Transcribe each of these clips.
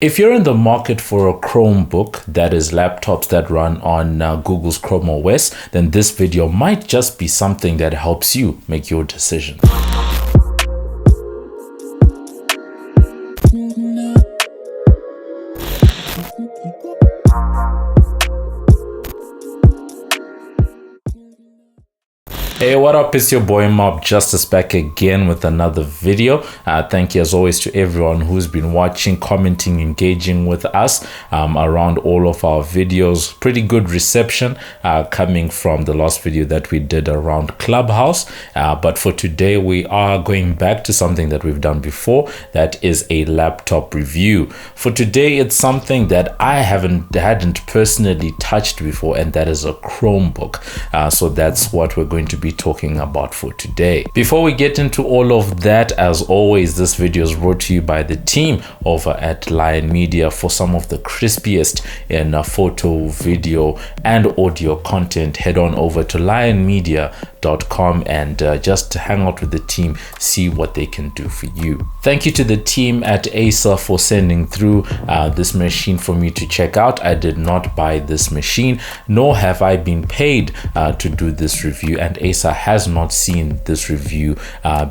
If you're in the market for a Chromebook, that is laptops that run on Google's Chrome OS, then this video might just be something that helps you make your decision. Hey, what up? It's your boy MobbJustice back again with another video. Thank you as always to everyone who's been watching, commenting, engaging with us around all of our videos. Pretty good reception coming from the last video that we did around Clubhouse. But for today, we are going back to something that we've done before. That is a laptop review. For today, it's something that I hadn't personally touched before, and that is a Chromebook. So that's what we're going to be talking about for today. Before we get into all of that, as always, this video is brought to you by the team over at Lion Media. For some of the crispiest in photo, video, and audio content, head on over to lionmedia.com and just hang out with the team, see what they can do for you. Thank you to the team at Acer for sending through this machine for me to check out. I did not buy this machine, nor have I been paid to do this review, and Acer has not seen this review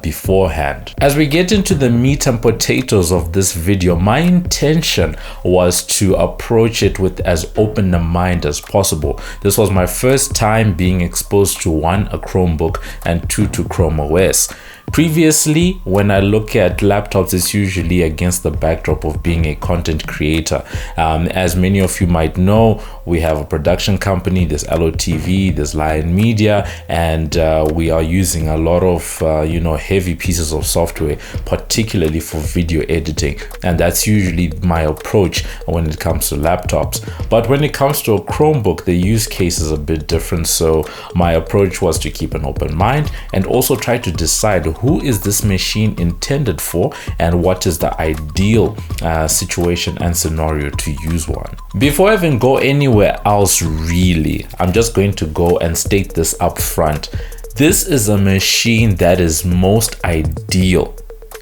beforehand. As we get into the meat and potatoes of this video, my intention was to approach it with as open a mind as possible. This was my first time being exposed to one, a Chromebook, and two, to Chrome OS. Previously, when I look at laptops, it's usually against the backdrop of being a content creator. As many of you might know, we have a production company, there's LOTV, there's Lion Media, and we are using a lot of heavy pieces of software, particularly for video editing, and that's usually my approach when it comes to laptops. But when it comes to a Chromebook, the use case is a bit different, so my approach was to keep an open mind and also try to decide who is this machine intended for and what is the ideal situation and scenario to use one. Before I even go anywhere else, really, I'm just going to go and state this up front. This is a machine that is most ideal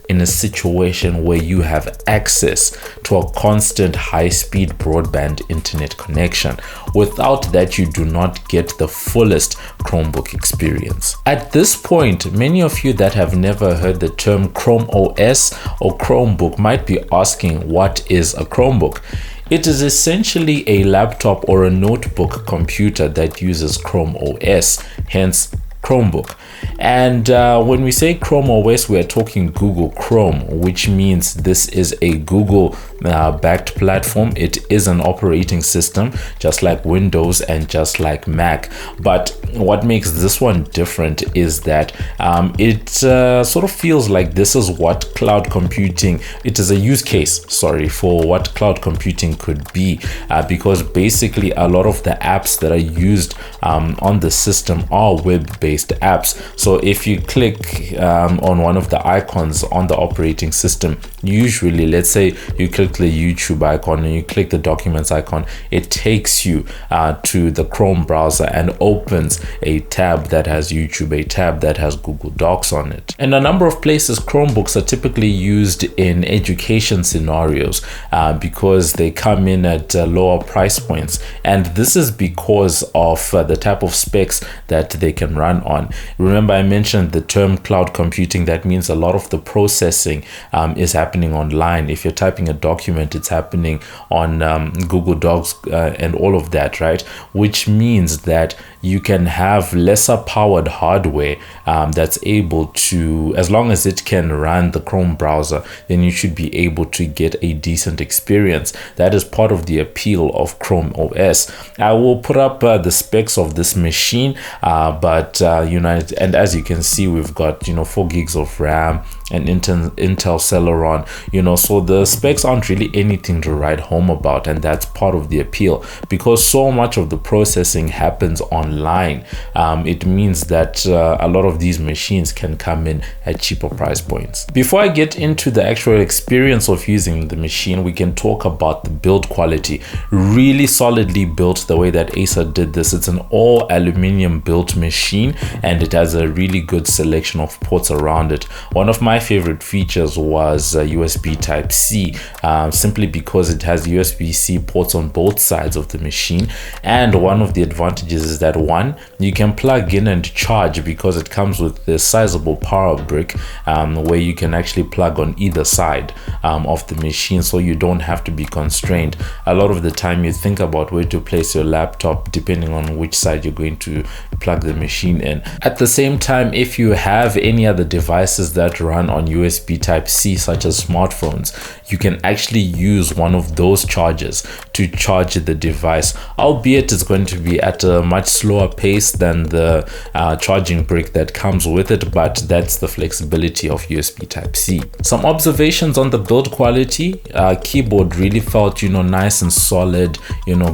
in a situation where you have access to a constant high-speed broadband internet connection. Without that, you do not get the fullest Chromebook experience. At this point, many of you that have never heard the term Chrome OS or Chromebook might be asking, what is a Chromebook? It is essentially a laptop or a notebook computer that uses Chrome OS, hence Chromebook. And when we say Chrome OS, we are talking Google Chrome, which means this is a Google backed platform. It is an operating system, just like Windows and just like Mac. But what makes this one different is that it sort of feels like this is what cloud computing, it is a use case, sorry, for what cloud computing could be, because basically a lot of the apps that are used on the system are web-based apps. So if you click on one of the icons on the operating system, usually, let's say you click the YouTube icon and you click the documents icon, it takes you to the Chrome browser and opens a tab that has YouTube, a tab that has Google Docs on it. In a number of places, Chromebooks are typically used in education scenarios because they come in at lower price points, and this is because of the type of specs that they can run on. Remember, I mentioned the term cloud computing. That means a lot of the processing is happening online. If you're typing a document, it's happening on Google Docs and all of that, right? Which means that you can have lesser powered hardware that's able to, as long as it can run the Chrome browser, then you should be able to get a decent experience. That is part of the appeal of Chrome OS. I will put up the specs of this machine, but and as you can see, we've got 4 gigs of RAM and Intel Celeron, so the specs aren't really anything to write home about, and that's part of the appeal because so much of the processing happens online. It means that a lot of these machines can come in at cheaper price points. Before I get into the actual experience of using the machine, we can talk about the build quality. Really solidly built the way that Acer did this. It's an all aluminum built machine, and it has a really good selection of ports around it. One of my my favorite features was USB Type-C, simply because it has USB-C ports on both sides of the machine. And one of the advantages is that, one, you can plug in and charge, because it comes with this sizable power brick where you can actually plug on either side of the machine, so you don't have to be constrained. A lot of the time you think about where to place your laptop depending on which side you're going to plug the machine in. At the same time, if you have any other devices that run on USB Type-C, such as smartphones, you can actually use one of those chargers to charge the device, albeit it's going to be at a much slower pace than the charging brick that comes with it, but that's the flexibility of USB Type-C. Some observations on the build quality. Keyboard really felt, nice and solid,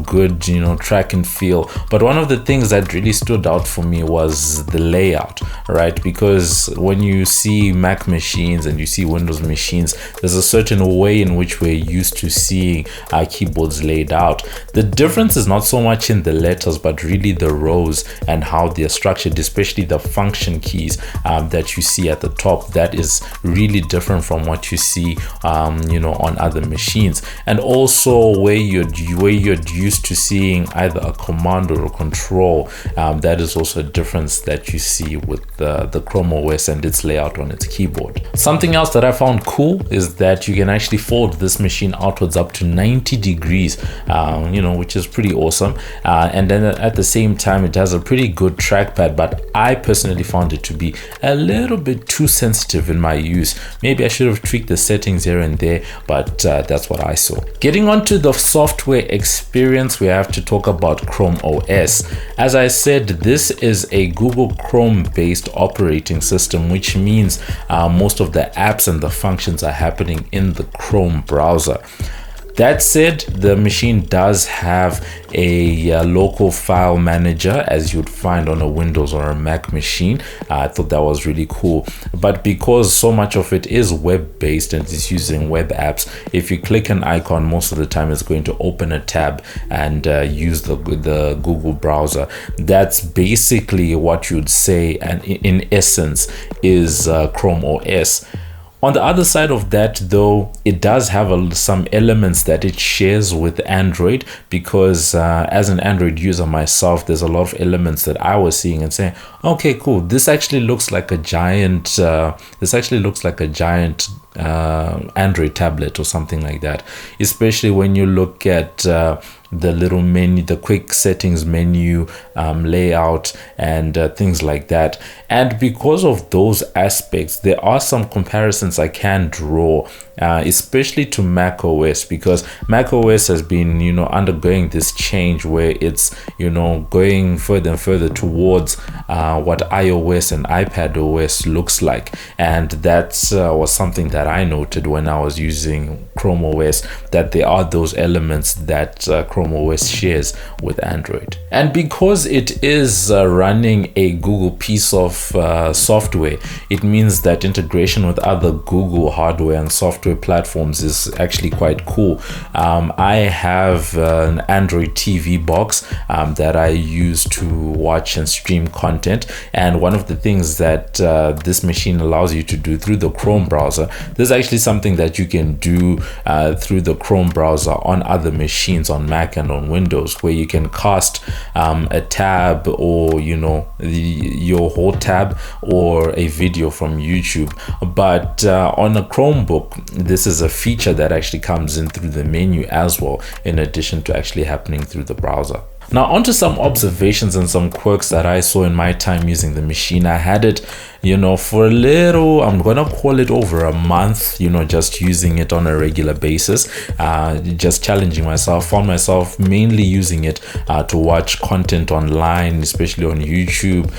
good, track and feel. But one of the things that really stood out for me was the layout, right? Because when you see Mac machines and you see Windows machines, there's a certain way in which we're used to seeing our keyboards laid out. The difference is not so much in the letters, but really the rows and how they're structured, especially the function keys that you see at the top. That is really different from what you see on other machines. And also where you're used to seeing either a command or a control, that is also a difference that you see with the Chrome OS and its layout on its keyboard. Something else that I found cool is that you can actually fold this machine outwards up to 90 degrees, which is pretty awesome. And then at the same time, it has a pretty good trackpad, but I personally found it to be a little bit too sensitive in my use. Maybe I should have tweaked the settings here and there, but that's what I saw. Getting onto the software experience, we have to talk about Chrome OS. As I said, this is a Google Chrome based operating system, which means most of the apps and the functions are happening in the Chrome browser. That said, the machine does have a local file manager, as you'd find on a Windows or a Mac machine. I thought that was really cool. But because so much of it is web-based and it's using web apps, if you click an icon, most of the time it's going to open a tab and use the Google browser. That's basically what you'd say, and in essence, is Chrome OS. On the other side of that, though, it does have some elements that it shares with Android, because as an Android user myself, there's a lot of elements that I was seeing and saying, okay, cool, this actually looks like a giant Android tablet or something like that, especially when you look at the little menu, the quick settings menu, layout, and things like that. And because of those aspects, there are some comparisons I can draw, especially to Mac OS, because Mac OS has been, undergoing this change where it's, going further and further towards what iOS and iPad OS looks like. And that was something that I noted when I was using Chrome OS, that there are those elements that Chrome OS shares with Android. And because it is running a Google piece of software, it means that integration with other Google hardware and software platforms is actually quite cool. I have an Android TV box that I use to watch and stream content, and one of the things that this machine allows you to do through the Chrome browser, there's actually something that you can do through the Chrome browser on other machines, on Mac and on Windows, where you can cast a tab, or your whole tab, or a video from YouTube. But on a Chromebook, this is a feature that actually comes in through the menu as well, in addition to actually happening through the browser. Now, onto some observations and some quirks that I saw in my time using the machine. I had it, for a little, I'm gonna call it over a month, just using it on a regular basis, just challenging myself. Found myself mainly using it to watch content online, especially on YouTube,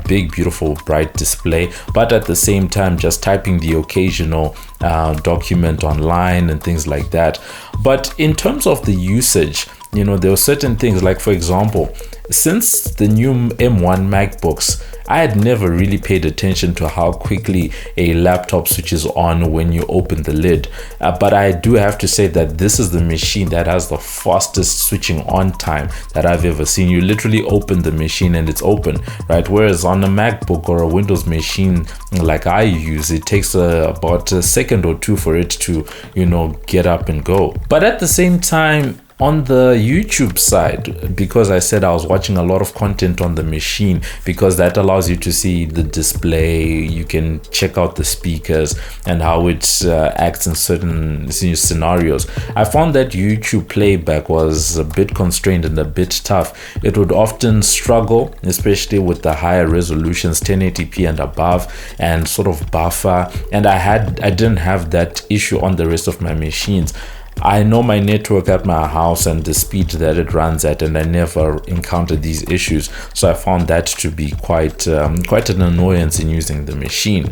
big, beautiful, bright display, but at the same time, just typing the occasional document online and things like that. But in terms of the usage, there were certain things, like for example, since the new M1 MacBooks, I had never really paid attention to how quickly a laptop switches on when you open the lid. But I do have to say that this is the machine that has the fastest switching on time that I've ever seen. You literally open the machine and it's open, right? Whereas on a MacBook or a Windows machine like I use, it takes about a second or two for it to, get up and go. But at the same time, on the YouTube side, because I said I was watching a lot of content on the machine, because that allows you to see the display, you can check out the speakers and how it acts in certain scenarios. I found that YouTube playback was a bit constrained and a bit tough. It would often struggle, especially with the higher resolutions, 1080p and above, and sort of buffer. And I didn't have that issue on the rest of my machines. I know my network at my house and the speed that it runs at, and I never encountered these issues. So I found that to be quite an annoyance in using the machine.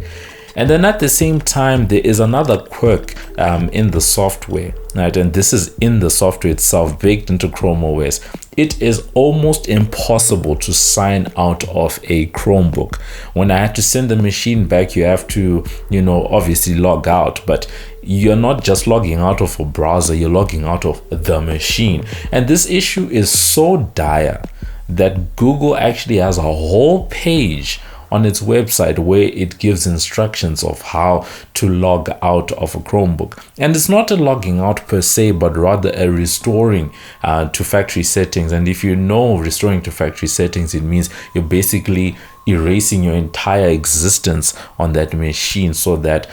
And then at the same time, there is another quirk in the software, right? And this is in the software itself, baked into Chrome OS. It is almost impossible to sign out of a Chromebook. When I had to send the machine back, you have to, obviously log out, but you're not just logging out of a browser, you're logging out of the machine. And this issue is so dire that Google actually has a whole page on its website where it gives instructions of how to log out of a Chromebook. And it's not a logging out per se, but rather a restoring to factory settings. And if you know restoring to factory settings, it means you're basically erasing your entire existence on that machine, so that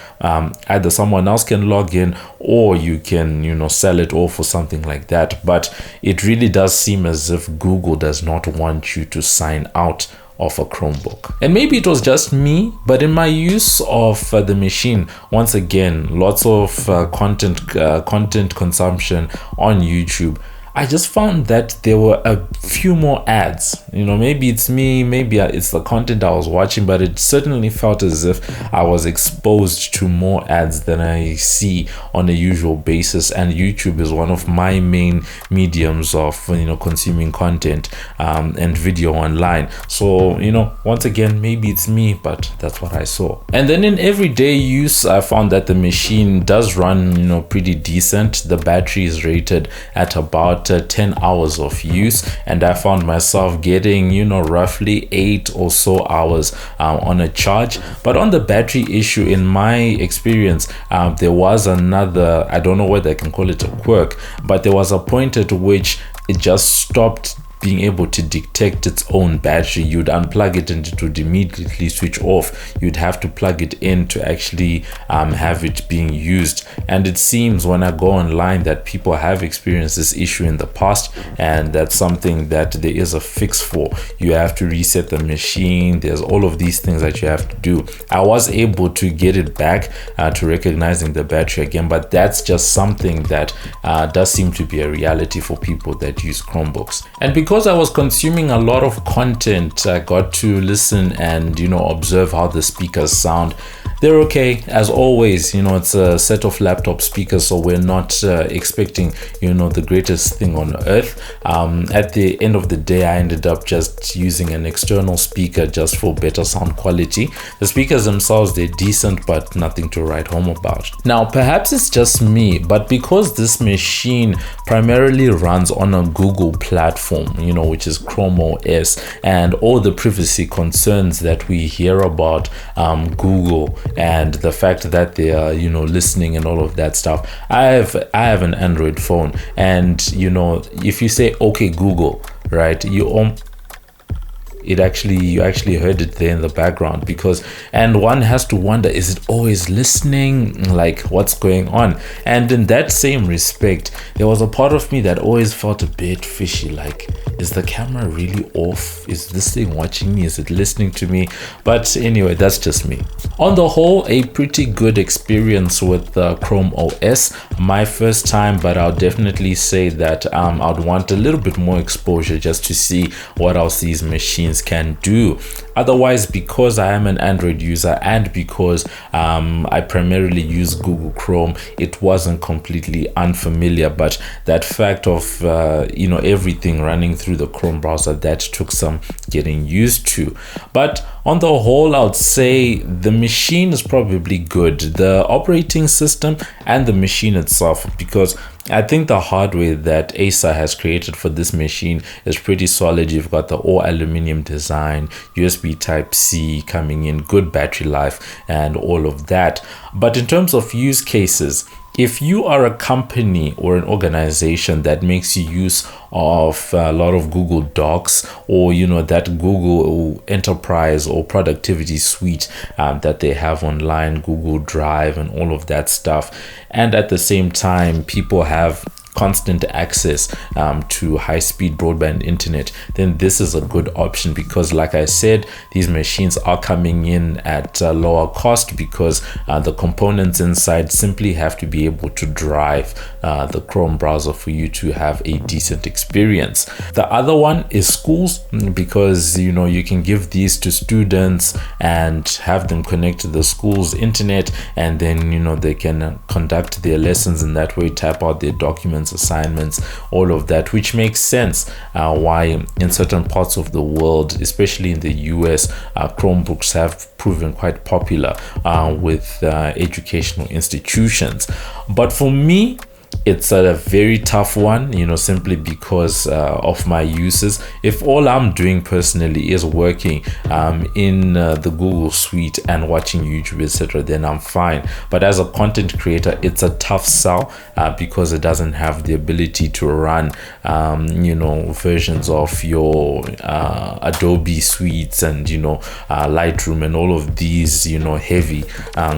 either someone else can log in, or you can sell it off or something like that. But it really does seem as if Google does not want you to sign out of a Chromebook. And maybe it was just me, but in my use of the machine, once again, lots of content consumption on YouTube, I just found that there were a few more ads. Maybe it's me, maybe it's the content I was watching, but it certainly felt as if I was exposed to more ads than I see on a usual basis. And YouTube is one of my main mediums of consuming content and video online. So once again, maybe it's me, but that's what I saw. And then in everyday use, I found that the machine does run pretty decent. The battery is rated at about 10 hours of use, and I found myself getting roughly 8 or so hours on a charge. But on the battery issue, in my experience, there was another, I don't know whether I can call it a quirk, but there was a point at which it just stopped being able to detect its own battery. You'd unplug it and it would immediately switch off. You'd have to plug it in to actually have it being used. And it seems when I go online that people have experienced this issue in the past, and that's something that there is a fix for. You have to reset the machine. There's all of these things that you have to do. I was able to get it back to recognizing the battery again, but that's just something that does seem to be a reality for people that use Chromebooks. And because I was consuming a lot of content, I got to listen and observe how the speakers sound. They're okay, as always. It's a set of laptop speakers, so we're not expecting the greatest thing on earth. At the end of the day, I ended up just using an external speaker just for better sound quality. The speakers themselves, they're decent, but nothing to write home about. Now, perhaps it's just me, but because this machine primarily runs on a Google platform, which is Chrome OS, and all the privacy concerns that we hear about Google, and the fact that they are listening and all of that stuff, I have an Android phone, and if you say okay Google, right, you actually heard it there in the background, and one has to wonder, is it always listening? Like, what's going on? And in that same respect, there was a part of me that always felt a bit fishy, like, is the camera really off? Is this thing watching me? Is it listening to me? But anyway, that's just me. On the whole, a pretty good experience with Chrome OS. My first time, but I'll definitely say that I'd want a little bit more exposure just to see what else these machines machines can do. Otherwise, because I am an Android user and because I primarily use Google Chrome, it wasn't completely unfamiliar. But that fact of everything running through the Chrome browser, that took some getting used to. But on the whole, I would say the machine is probably good, the operating system and the machine itself, because I think the hardware that Acer has created for this machine is pretty solid. You've got the all aluminum design, USB Type-C coming in, good battery life and all of that. But in terms of use cases, if you are a company or an organization that makes use of a lot of Google Docs, or that Google Enterprise or productivity suite that they have online, Google Drive and all of that stuff, and at the same time people have constant access to high-speed broadband internet, then this is a good option, because like I said, these machines are coming in at a lower cost, because the components inside simply have to be able to drive the Chrome browser for you to have a decent experience. The other one is schools, because you can give these to students and have them connect to the school's internet, and then they can conduct their lessons in that way, type out their documents, assignments, all of that, which makes sense why in certain parts of the world, especially in the US, Chromebooks have proven quite popular with educational institutions. But for me, it's a very tough one, simply because of my uses. If all I'm doing personally is working in the Google suite and watching YouTube, etc., then I'm fine. But as a content creator, it's a tough sell because it doesn't have the ability to run versions of your Adobe suites and Lightroom and all of these heavy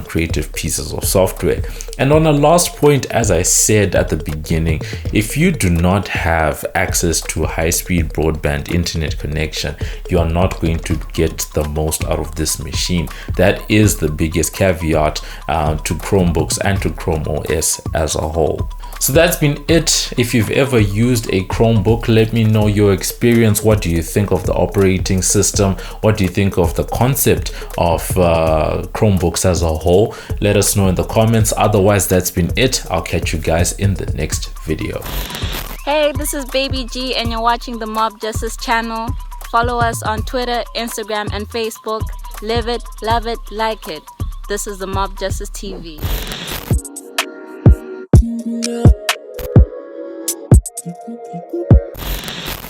creative pieces of software. And on a last point, as I said at the beginning, if you do not have access to a high-speed broadband internet connection, you are not going to get the most out of this machine. That is the biggest caveat to Chromebooks and to Chrome OS as a whole. So that's been it. If you've ever used a Chromebook, let me know your experience. What do you think of the operating system? What do you think of the concept of Chromebooks as a whole? Let us know in the comments. Otherwise, that's been it. I'll catch you guys in the next video. Hey, this is Baby G and you're watching the Mob Justice channel. Follow us on Twitter, Instagram, and Facebook. Live it, love it, like it. This is the Mob Justice TV.